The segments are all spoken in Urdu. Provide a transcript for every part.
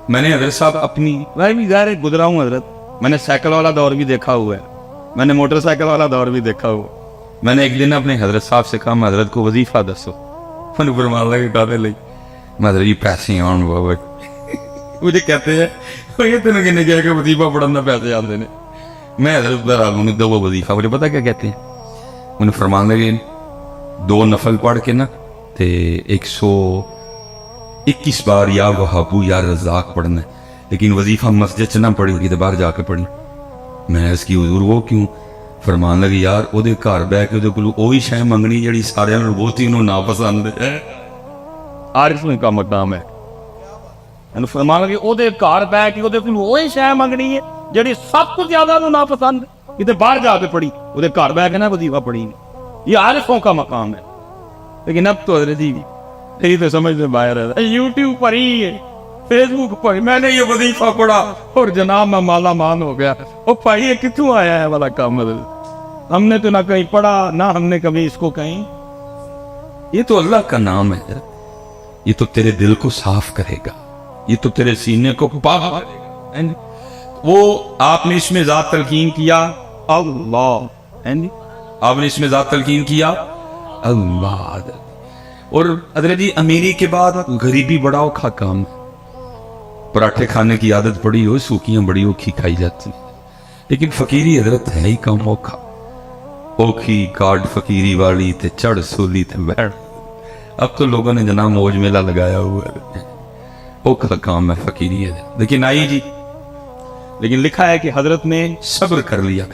میں نے حضرت صاحب اپنی میں بھی ظاہر گزرا ہوں حضرت, میں نے سائیکل والا دور بھی دیکھا ہوا ہے, میں نے موٹر سائیکل والا دور بھی دیکھا ہوا. میں نے ایک دن اپنے حضرت صاحب سے کہا, میں حضرت کو وظیفہ دسو. میں نے فرمان لگا ڈالے لئی میں حضرت جی پیسے آن بابا مجھے کہتے ہیں یہ تین کہنے کیا کہ وظیفہ پڑھنا پیسے آتے ہیں. میں حضرت بہرحال دو وظیفہ مجھے پتا کیا کہتے ہیں, انہیں فرمان لگے 2 نفل پڑھ کے نا تے 121 بار یا وہابو یا رزاق پڑھنا ہے, لیکن وظیفہ مسجد سے نہ پڑھی ہوگی تو باہر جا کے پڑھنا. میں اس کی حضور وہ کیوں؟ فرمان لگے یار وہ گھر بہ کے وہی شے منگنی جڑی سارے بہت ہی انہوں ناپسند ہے. عارف کا مقام ہے. فرمان لگے وہ گھر بہ کے وہی شے منگنی ہے جڑی سب کو زیادہ انہوں ناپسند ہے, کتنے باہر جا کے پڑھی وہ گھر بہ کے نا وظیفہ پڑھی نہیں. یہ عارفوں کا مقام ہے. لیکن اب تو حضرت جی یہی تو سمجھ میں باہر ہے, یوٹیوب پر ہی ہے, فیس بک پر میں نے یہ وظیفہ پڑھا اور جناب میں مالا مان ہو گیا. وہ بھائی یہ کتوں آیا ہے والا کام؟ ہم نے تو نہ کہیں پڑھا نہ ہم نے کبھی اس کو کہیں. یہ تو اللہ کا نام ہے, یہ تو تیرے دل کو صاف کرے گا, یہ تو تیرے سینے کو پاک کرے گا. وہ آپ نے اس میں ذات تلقین کیا اللہ, آپ نے اس میں ذات تلقین کیا اللہ. اور حضرت جی امیری کے بعد غریبی بڑا اوکھا کام, پراٹھے کھانے کی عادت پڑی ہو, سوکیاں بڑی اوکھی کھائی جاتی, لیکن فقیری حضرت ہے ہی کم اوکھا. اوکھی کارڈ فقیری والی تے چڑھ سولی تے بیٹھ. اب تو لوگوں نے جناب موج میلہ لگایا ہوا ہے, اوکھا کام ہے فقیری ہے. لیکن آئی جی, لیکن لکھا ہے کہ حضرت نے صبر کر لیا,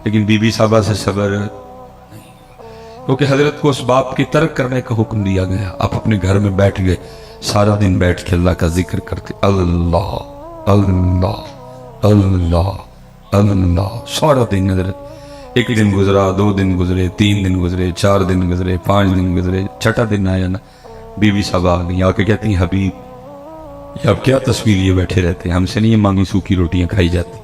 لیکن بی بی صاحبہ سے صبر نہیں, کیونکہ حضرت کو اس باپ کی ترک کرنے کا حکم دیا گیا. آپ اپنے گھر میں بیٹھ گئے, سارا دن بیٹھ کے اللہ کا ذکر کرتے, اللہ اللہ اللہ اللہ سارا دن. حضرت ایک دن گزرا, 2 دن گزرے, 3 دن گزرے, 4 دن گزرے, 5 دن گزرے, 6واں دن آیا نا, بی بی صاحبہ آ گئی, آ کے کہتی ہیں حبیب یہ اب کیا تصویر لیے بیٹھے رہتے ہیں, ہم سے نہیں یہ مانگی سوکھی روٹیاں کھائی جاتی,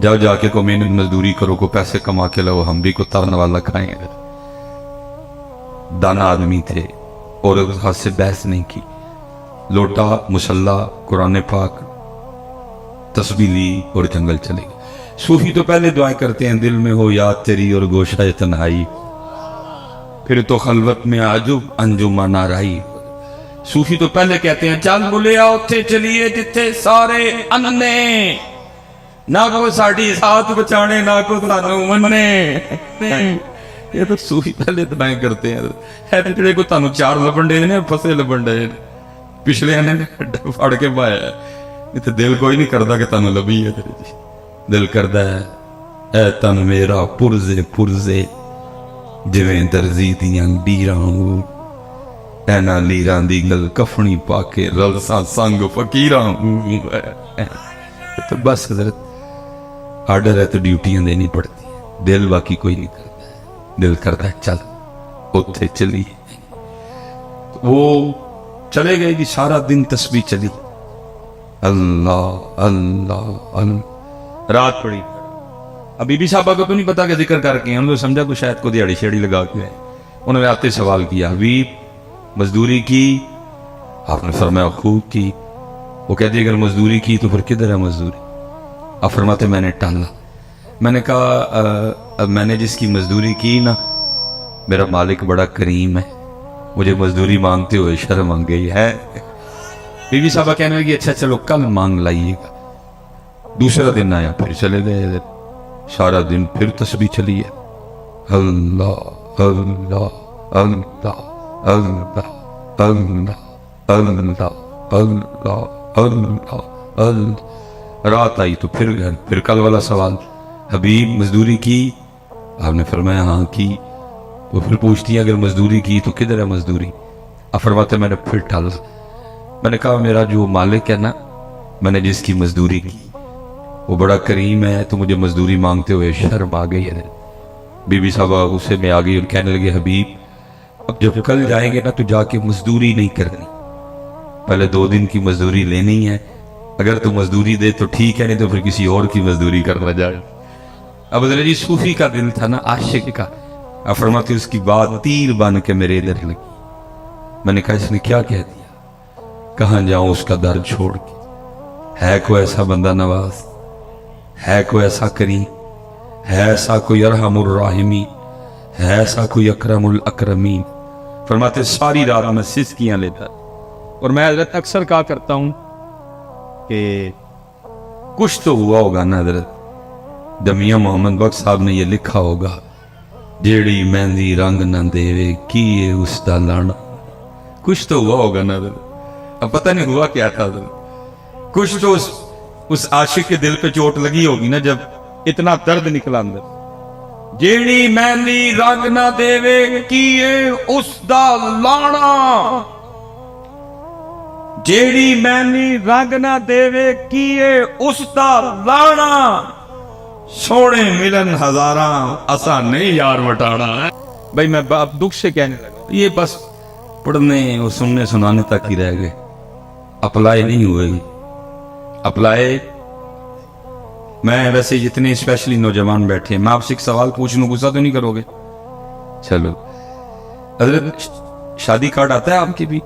جاؤ جا کے کو محنت مزدوری کرو, کو پیسے کما کے لاؤ, ہم بھی کو تارنے والا کھائیں. دانا آدمی تھے اور اس ہاتھ سے بحث نہیں کی, لوٹا مصلا قرآن پاک تسبیح لی اور جنگل چلے گئے. صوفی تو پہلے دعائیں کرتے ہیں دل میں ہو یاد تیری اور گوشہ تنہائی, پھر تو خلوت میں عجب انجمن آرائی. صوفی تو پہلے کہتے ہیں چل بلیا اتھے چلیے جتھے سارے انے, نہ کو ساڑی ساتھ بچانے نہ کو سانو مننے. یہ تو صوفی پہلے دعائیں کرتے ہیں. ہے جڑے کو تانوں 4 لبن دے نے پھسے لبن دے پچھلے نے پھڑ کے پایا ہے. یہ تو دل کوئی نہیں کردا کہ تانوں لبھی ہے. دل کردا ہے اے تن میرا پرزے پرزے جویں درزی دیاں ڈیراں, اینا لیراں دی گل کفنی پا کے رلساں سنگ فقیراں. تو بس حضرت آرڈر ہے تو ڈیوٹیاں دینی پڑتی ہیں, دل باقی کوئی نہیں کرتا. دل کرتا ہے چل اتھے چلی. وہ چلے گئے کہ سارا دن تسبیح چلی, اللہ اللہ اللہ. رات پڑی, اب بی بی صاحبہ کو تو نہیں پتا کہ ذکر کر کے, ہم نے سمجھا کو شاید کو دیہڑی شیڑی لگا کے. انہوں نے آتے سوال کیا حبیب مزدوری کی؟ آپ نے فرمایا خوب کی. وہ کہتے اگر مزدوری کی تو پھر کدھر ہے مزدوری؟ آپ فرماتے میں نے ٹالا. میں نے کہا میں نے جس کی مزدوری کی نا میرا مالک بڑا کریم ہے, مجھے مزدوری مانگتے ہوئے شرم آ گئی ہے. بی بی صاحبہ کہنے لگی اچھا چلو کل مانگ لائیے گا. دوسرا دن آیا, پھر چلے گئے, سارا دن پھر تسبیح چلی ہے, اللہ اللہ اللہ اللہ اللہ اللہ اللہ اللہ اللہ. رات آئی تو پھر گھر, پھر کل والا سوال حبیب مزدوری کی؟ آپ نے فرمایا ہاں کی. وہ پھر پوچھتی ہیں اگر مزدوری کی تو کدھر ہے مزدوری؟ آپ فرماتے میں نے پھر ٹالا. میں نے کہا میرا جو مالک ہے نا, میں نے جس کی مزدوری کی وہ بڑا کریم ہے, تو مجھے مزدوری مانگتے ہوئے شرم آ گئی ہے. بی بی صاحبہ غصے میں آ گئی اور کہنے لگے حبیب اب جب کل جائیں گے نا تو جا کے مزدوری نہیں کرنی, پہلے 2 دن کی مزدوری لینی ہے. اگر تو مزدوری دے تو ٹھیک ہے, نہیں تو پھر کسی اور کی مزدوری کرنا جائے. اب حضرت جی صوفی کا دل تھا نا, عاشق کا. اب فرماتے اس کی بات تیر بن کے میرے ادھر لگی. میں نے کہا اس نے کیا کہہ دیا؟ کہاں جاؤں اس کا در چھوڑ کے, ہے کوئی ایسا بندہ نواز، ہے کوئی ایسا کریم، ہے ایسا کوئی ارحم الراحمین، ہے ایسا کوئی اکرم الاکرمین۔ فرماتے ساری رات میں سسکیاں لیتا، اور میں حضرت اکثر کہا کرتا ہوں کہ کچھ تو ہوا ہوگا نا حضرت، جب میاں محمد بخش صاحب نے یہ لکھا ہوگا جیڑی مہندی رنگ نہ دے کیے اس دا لانا، کچھ تو ہوا ہوگا نا حضرت۔ اب پتہ نہیں ہوا کیا تھا حضرت، کچھ تو اس عاشق کے دل پہ چوٹ لگی ہوگی نا جب اتنا درد نکلا اندر۔ جیڑی مہندی رنگ نہ دے کیے اس دا لانا، جیڑی مہندی رنگ نہ دے کیے اس دا لانا، سونے ملن ہزاراں اسا نہیں یار وٹانا۔ بھائی میں دکھ سے کہنے لگا، یہ بس پڑھنے اور سننے سنانے تک ہی رہ گئے، اپلائی نہیں ہوئے۔ اپلائی میں ویسے جتنے اسپیشلی نوجوان بیٹھے ہیں، میں آپ سے ایک سوال پوچھ لوں، غصہ تو نہیں کرو گے؟ چلو حضرت، شادی کارڈ آتا ہے آپ کی بھی؟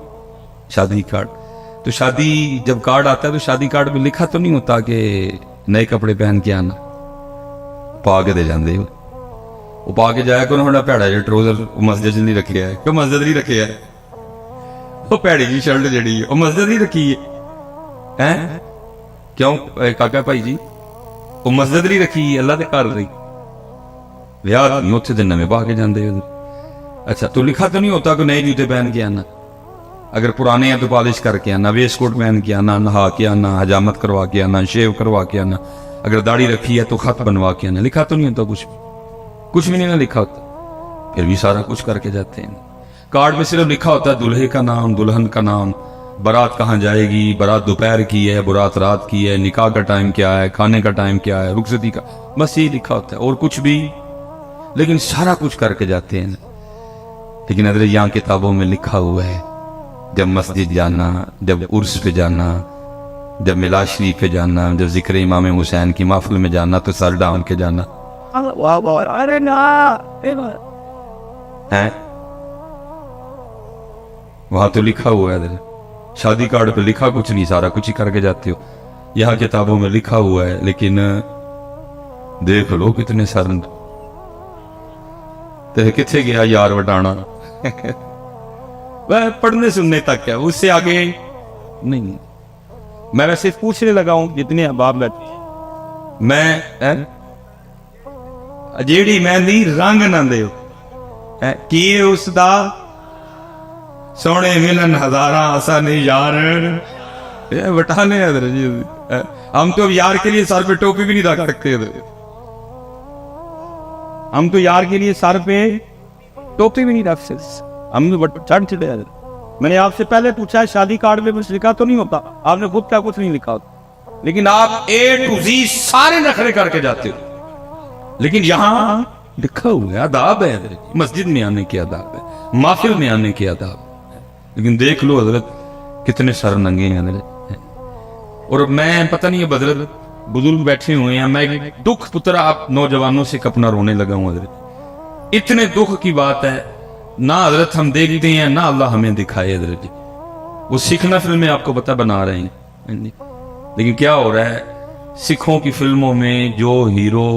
شادی کارڈ تو شادی جب کارڈ آتا ہے تو شادی کارڈ میں لکھا تو نہیں ہوتا کہ نئے کپڑے پہن کے آنا؟ پا کے دے جاندے ہو، وہ پا کے جایا کرو ہنا پیڑا جا ٹروزر مسجد نہیں رکھے ہے، کیوں مسجد نہیں رکھے ہے؟ وہ پیڑی جی شرٹ جڑی ہے وہ مسجد نہیں رکھی ہے، کیوں کاکا بھائی جی وہ مسجد نہیں رکھی، اللہ دے کار رہی یار نوتھے دن میں پا کے جاندے ہو۔ اچھا تو لکھا تو نہیں ہوتا کہ نئے جوتے پہن کے آنا، اگر پرانے ہیں تو پالش کر کے آنا، ویسٹ کوٹ پہن کے آنا، نہا کے آنا، حجامت کروا کے آنا، شیو کروا کے آنا، اگر داڑھی رکھی ہے تو خط بنوا کے آنا، لکھا تو نہیں ہوتا کچھ بھی نہیں نہ لکھا ہوتا، پھر بھی سارا کچھ کر کے جاتے ہیں۔ کارڈ میں صرف لکھا ہوتا ہے دلہے کا نام، دلہن کا نام، بارات کہاں جائے گی، بارات دوپہر کی ہے، بارات رات کی ہے، نکاح کا ٹائم کیا ہے، کھانے کا ٹائم کیا ہے، رخصتی کا، بس یہ لکھا ہوتا ہے اور کچھ بھی، لیکن سارا کچھ کر کے جاتے ہیں۔ لیکن حضرت یہاں کتابوں میں لکھا ہوا ہے جب مسجد جانا، جب عرس پہ جانا، جب میلاد شریف پہ جانا، جب ذکر امام حسین کی محفل میں جانا تو سر ڈھان کے جانا ہے، وہاں تو لکھا ہوا ہے حضرت۔ شادی کارڈ پہ لکھا کچھ نہیں، سارا کچھ ہی کر کے جاتے ہو، یہاں کتابوں میں لکھا ہوا ہے، لیکن دیکھ لو کتنے سر تے کتنے گیا یار وٹانا وہ پڑھنے سننے تک ہے، اس سے آگے نہیں۔ میں ویسے پوچھنے لگا ہوں جتنے احباب بیٹھے، میں جیڑی مہندی رنگ نہ دے کیے اس دا سونے ملن ہزاراں اسا نہیں یار وٹانے حضرت جی۔ ہم تو یار کے لیے سر پہ ٹوپی بھی نہیں رکھ سکتے، ہم تو یار کے لیے سر پہ ٹوپی بھی نہیں رکھ سکتے، ہم چڑھ چڑے۔ میں نے آپ سے پہلے پوچھا ہے شادی کارڈ میں کچھ لکھا تو نہیں ہوتا، آپ نے خود کیا کچھ نہیں لکھا ہوتا، لیکن آپ اے ٹو زی سارے نخرے کر کے جاتے ہو۔ لیکن یہاں لکھا ہوا ہے، آداب ہے حضرت، مسجد میں آنے کے آداب ہے، محفل میں آنے کے آداب ہے، لیکن دیکھ لو حضرت کتنے سر ننگے ہیں حضرت۔ اور میں پتہ نہیں حضرت بزرگ بیٹھے ہوئے ہیں، میں دکھ پترا آپ نوجوانوں سے اپنا رونے لگا ہوں حضرت، اتنے دکھ کی بات ہے، نہ حضرت ہم دیکھتے ہیں نہ اللہ ہمیں دکھائے حضرت جی۔ وہ سیکھنا فلمیں آپ کو پتہ بنا رہے ہیں، لیکن کیا ہو رہا ہے سکھوں کی فلموں میں جو ہیرو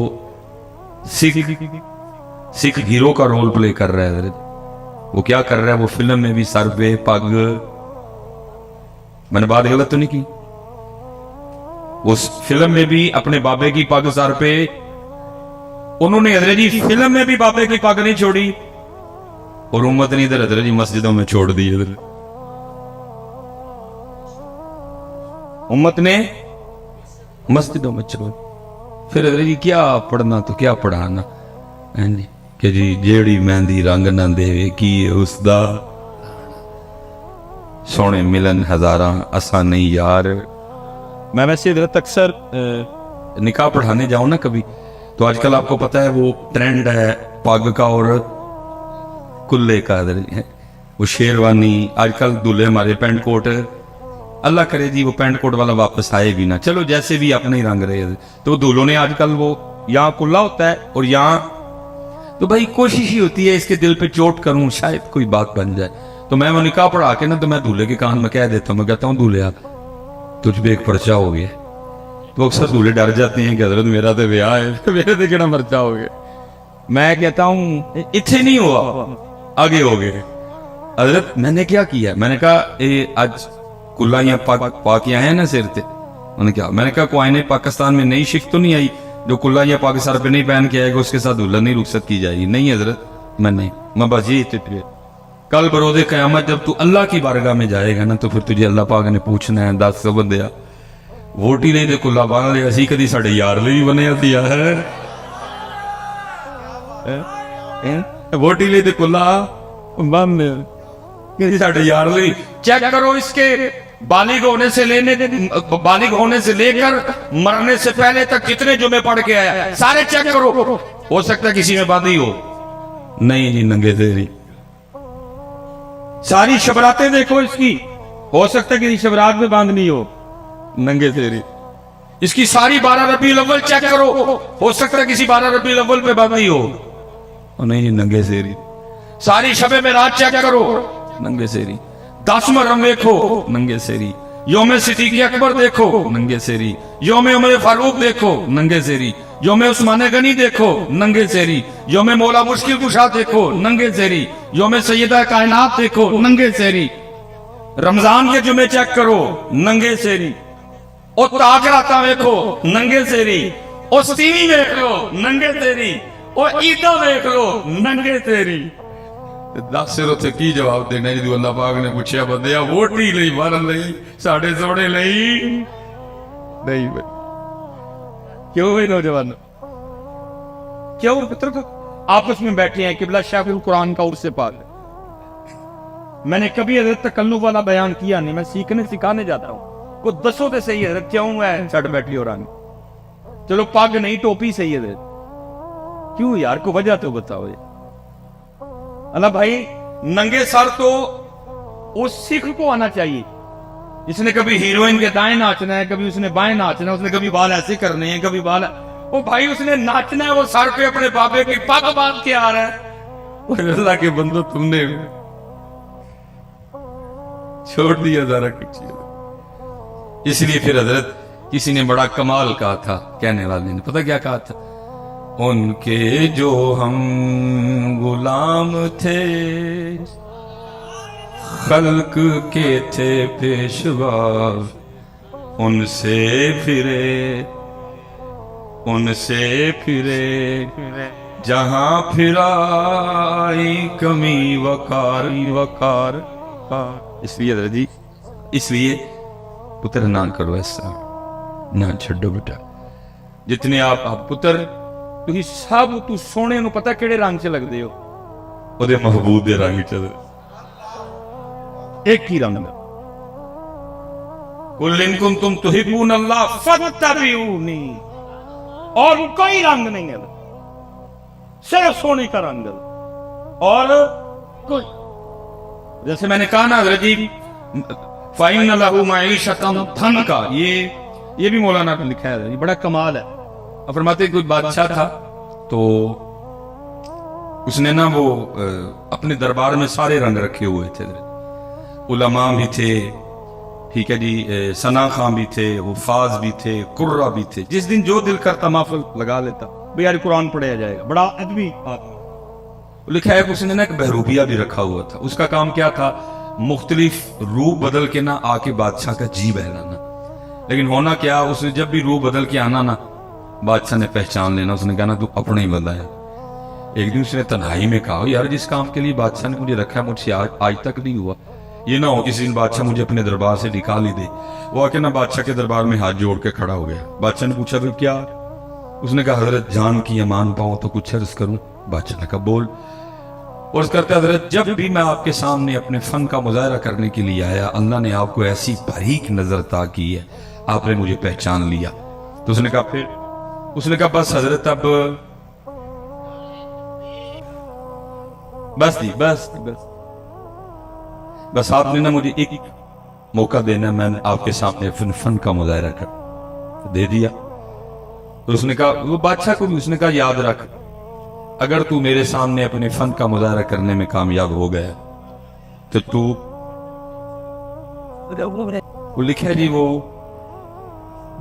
سکھ ہیرو کا رول پلے کر رہا ہے حضرت، وہ کیا کر رہا ہے، وہ فلم میں بھی سر پہ پگ، میں نے بات غلط تو نہیں کی، وہ فلم میں بھی اپنے بابے کی پگ سر پہ، انہوں نے حضرت جی فلم میں بھی بابے کی پگ نہیں چھوڑی، اور امت نے ادھر حضرت جی مسجدوں میں چھوڑ دی، امت نے مسجدوں میں چھوڑ، پھر حضرت جی کیا پڑھنا تو کیا پڑھانا کہ جی جیڑی مہندی رنگ نہ دے کی اس دا سونے ملن ہزاراں اسا نہیں یار۔ میں ویسے حضرت اکثر نکاح پڑھانے جاؤں نا کبھی، تو آج کل آپ کو پتا ہے وہ ٹرینڈ ہے پگ کا اور کلے کا، وہ شیروانی، آج کل دلہے ہمارے پینٹ کوٹ، اللہ کرے جی وہ پینٹ کوٹ والا واپس آئے بھی نہ، چلو جیسے بھی اپنے ہی رنگ رہے، تو دلہوں نے آج کل وہ یہاں کلا ہوتا ہے اور یہاں، تو بھائی کوشش ہی ہوتی ہے اس کے دل پہ چوٹ کروں شاید کوئی بات بن جائے، تو میں وہ نکاح پڑھا کے نا تو میں دولہے کے کان میں کہہ دیتا ہوں، میں کہتا ہوں دولہے آپ تجھ پہ ایک پرچہ ہو گیا، تو اکثر دولے ڈر جاتے ہیں کہ حضرت میرا تو بیاہ ہے، میرے تو کہنا مرچا ہو گیا. میں کہتا ہوں اتنے نہیں ہوا، آگے ہو گئے. حضرت میں نے کیا کیا؟ میں نے کہا آج کلا یہاں پاک آئے ہیں نا سر تے. انہوں نے کہا، میں نے کہا کوئی پاکستان میں نئی شک تو نہیں آئی جو کلا یا پاک سر پہ نہیں پہن کے آئے گا اس کے ساتھ دلہن نہیں رخصت کی جائے گی؟ نہیں حضرت میں بس یہ اتنے. کل بروز قیامت جب تو اللہ کی بارگاہ میں جائے گا نا تو پھر تجھے اللہ پاک نے پوچھنا ہے 10 بندیا ووٹی نہیں دے کلا بان لے اسی کدی ساڈے یار نہیں بنے دیا ہے ووٹی لے دے کلا بان کدی ساڈے یار نہیں. چیک کرو اس کے بالغ ہونے سے لے کر مرنے سے پہلے تک کتنے جمعے پڑھ کے آیا، سارے چیک کرو. ہو سکتا ہے کسی میں باندھی ہو. نہیں جی ننگے تیری. ساری شبراتیں دیکھو اس کی، ہو سکتا ہے کسی شبرات میں باندھنی ہو. ننگے تیری. اس کی ساری 12 ربیع الاول چیک کرو، ہو سکتا ہے کسی 12 ربیع الاول پہ باندھنی ہو. نہیں جی ننگے تیری. ساری شب معراج چیک کرو. ننگے سیری. 10 محرم دیکھو. ننگے سیری. یوم صدیق اکبر دیکھو. ننگے سیری. یوم عمر فاروق دیکھو. ننگے سیری. یوم عثمان غنی دیکھو. ننگے سیری. یوم مولا مشکل کشا دیکھو. ننگے سیری. یوم سیدہ کائنات دیکھو. ننگے سیری. رمضان کے جمعے چیک کرو. ننگے سیری. اور تاکراتا دیکھو. ننگے سیری. اور سیوی دیکھ لو. ننگے سیری. اور عیدہ دیکھ لو. ننگے سیری. 10 سر اتنے کی جواب دینا جی اللہ پاک نے پوچھا بندیا ووٹی لئی مارن لئی ساڑھے سوڑے لئی نہیں بھائی. کیوں بھائی نوجوان کیوں پتر آپس میں بیٹھے ہیں قبلہ شیخ القرآن کا عرص پاک. میں نے کبھی حضرت تکلف والا بیان کیا نہیں، میں سیکھنے سکھانے جاتا ہوں. کو دسو تے صحیح حضرت کیوں ہے سٹ بیٹھ لی اور آنی چلو پگ نہیں ٹوپی صحیح ہے حضرت کیوں یار کو وجہ تو بتاؤ. اللہ بھائی ننگے سر تو اس سکھ کو آنا چاہیے جس نے کبھی ہیروئن کے دائیں ناچنا ہے، کبھی اس نے بائیں ناچنا ہے، اس نے کبھی بال ایسے کرنے ہیں کبھی بال وہ بھائی اس نے ناچنا ہے، وہ سر پہ اپنے بابے کی پگ باندھ کے آ رہا ہے. اللہ کے بندو تم نے چھوڑ دیا ذرا کچھ. اس لیے پھر حضرت کسی نے بڑا کمال کہا تھا، کہنے والے نے پتہ کیا کہا تھا؟ ان کے جو ہم غلام تھے خلق کے تھے پیشوا، ان سے پھرے جہاں پھرائی کمی وقار. اس لیے حضرت جی اس لیے پتر نہ کرو ایسا، نہ چھڈو بیٹا. جتنے آپ پتر تھی سب تو سونے نو پتہ کیڑے رنگ سے لگتے ہو؟ وہ محبوب دے رنگ چ ایک ہی رنگ. قل ان کنتم تحبون اللہ فاتبعونی. اور کوئی رنگ نہیں ہے صرف سونے کا رنگ ہے. اور کوئی جیسے میں نے کہا نا حضرت جی فَإِنَّ لَهُ مَعِيشَةً ضَنْكَ، یہ بھی مولانا نے لکھا ہے، یہ بڑا کمال ہے. فرماتے کوئی بادشاہ تھا تو اس نے نا وہ اپنے دربار میں سارے رنگ رکھے ہوئے تھے. علماء بھی تھے، ٹھیک ہے جی، ثنا خان بھی تھے، حفاظ بھی تھے، قرہ بھی تھے. جس دن جو دل کرتا محفل لگا لیتا بھئی یار قرآن پڑھایا جائے گا. بڑا ادبی لکھا ہے. اس نے نا ایک بہروپیہ بھی رکھا ہوا تھا. اس کا کام کیا تھا؟ مختلف روح بدل کے نا آ کے بادشاہ کا جی بہلانا. لیکن ہونا کیا، اس نے جب بھی روح بدل کے آنا نا بادشاہ نے پہچان لینا. اس نے کہا نا تو اپنا ہی بندہ ہے. ایک دن اس نے تنہائی میں کہا یار جس کام کے لیے بادشاہ نے مجھے رکھا ہے مجھ سے آج تک نہیں ہوا. یہ نہ ہو کسی دن بادشاہ مجھے اپنے دربار سے نکال ہی دے. وہ آ کے نا بادشاہ کے دربار میں ہاتھ جوڑ کے کھڑا ہو گیا. بادشاہ نے پوچھا پھر کیا؟ اس نے کہا حضرت جان کی امان پاؤں تو کچھ عرض کروں. بادشاہ نے کہا بول. اور اس کرتے حضرت جب بھی میں آپ کے سامنے اپنے فن کا مظاہرہ کرنے کے لیے آیا اللہ نے آپ کو ایسی باریک نظر عطا کی ہے، آپ نے مجھے پہچان لیا. تو اس نے کہا پھر؟ اس نے کہا بس حضرت اب بس آپ نے نا مجھے ایک موقع دینا، میں نے آپ کے سامنے اپنے فن کا مظاہرہ کر دے دیا. تو اس نے کہا وہ بادشاہ کو بھی اس نے کہا یاد رکھ اگر تو میرے سامنے اپنے فن کا مظاہرہ کرنے میں کامیاب ہو گیا تو تو لکھا جی وہ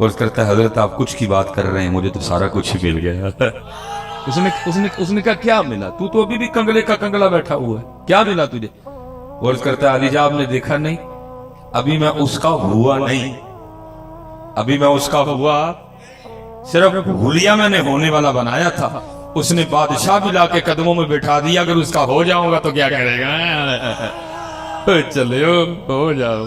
اور کرتا ہے حضرت آپ کچھ کی بات کر رہے ہیں، مجھے تو سارا کچھ ہی مل گیا۔ اس نے کہا کیا ملا؟ تو ابھی بھی کنگلے کا کنگلا بیٹھا ہوا ہے، کیا ملا تجھے؟ اور کرتا ہے علی جان آپ نے دیکھا نہیں، ابھی میں اس کا ہوا نہیں، ابھی میں اس کا ہوا صرف بھولیا میں نے ہونے والا بنایا تھا، اس نے بادشاہ بھی لا کے قدموں میں بٹھا دیا، اگر اس کا ہو جاؤں گا تو کیا کرے گا؟ چلے ہو جاؤ، ہو جاؤ۔